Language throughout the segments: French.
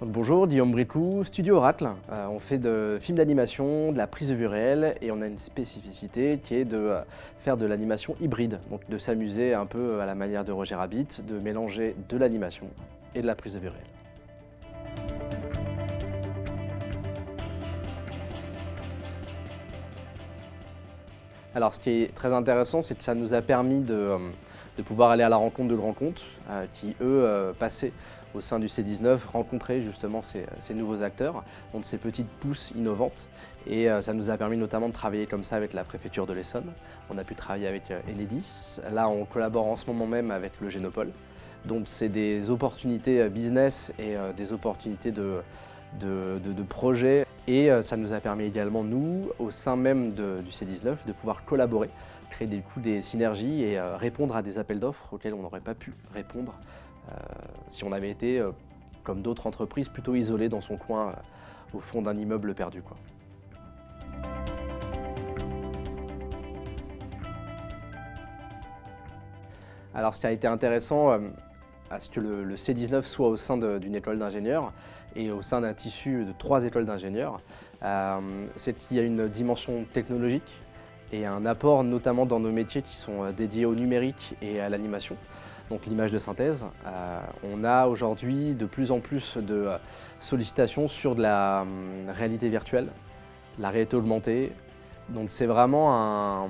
Donc bonjour, Guillaume Briclou, Studio Oracle. On fait de films d'animation, de la prise de vue réelle et on a une spécificité qui est de faire de l'animation hybride, donc de s'amuser un peu à la manière de Roger Rabbit, de mélanger de l'animation et de la prise de vue réelle. Alors ce qui est très intéressant, c'est que ça nous a permis de pouvoir aller à la rencontre de grands comptes qui, eux, passaient au sein du C19, rencontrer justement ces nouveaux acteurs, donc ces petites pousses innovantes. Et ça nous a permis notamment de travailler comme ça avec la préfecture de l'Essonne. On a pu travailler avec Enedis. Là, on collabore en ce moment même avec le Génopole. Donc c'est des opportunités business et des opportunités de projets. Et ça nous a permis également, nous, au sein même du C19, de pouvoir collaborer, créer des synergies et répondre à des appels d'offres auxquels on n'aurait pas pu répondre si on avait été, comme d'autres entreprises, plutôt isolé dans son coin au fond d'un immeuble perdu, quoi. Alors ce qui a été intéressant, à ce que le C19 soit au sein d'une école d'ingénieurs et au sein d'un tissu de 3 écoles d'ingénieurs, c'est qu'il y a une dimension technologique et un apport notamment dans nos métiers qui sont dédiés au numérique et à l'animation, donc l'image de synthèse. On a aujourd'hui de plus en plus de sollicitations sur de la réalité virtuelle, la réalité augmentée, donc c'est vraiment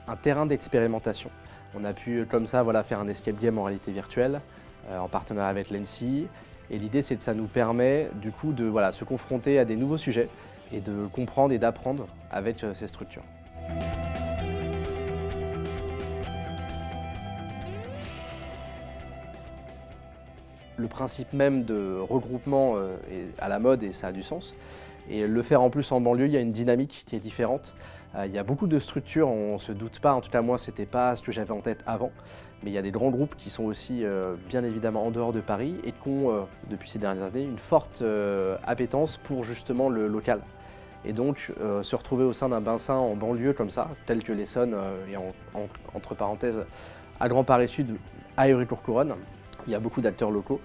un terrain d'expérimentation. On a pu comme ça faire un escape game en réalité virtuelle en partenariat avec l'ENSI. Et l'idée, c'est que ça nous permet du coup de se confronter à des nouveaux sujets et de comprendre et d'apprendre avec ces structures. Le principe même de regroupement est à la mode et ça a du sens. Et le faire en plus en banlieue, il y a une dynamique qui est différente. Il y a beaucoup de structures, on ne se doute pas, en tout cas moi ce n'était pas ce que j'avais en tête avant, mais il y a des grands groupes qui sont aussi bien évidemment en dehors de Paris et qui ont depuis ces dernières années une forte appétence pour justement le local. Et donc se retrouver au sein d'un bassin en banlieue comme ça, tel que l'Essonne et entre parenthèses à Grand Paris Sud, à Ivry-Courcouronnes, il y a beaucoup d'acteurs locaux,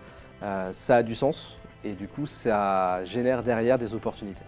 ça a du sens et du coup ça génère derrière des opportunités.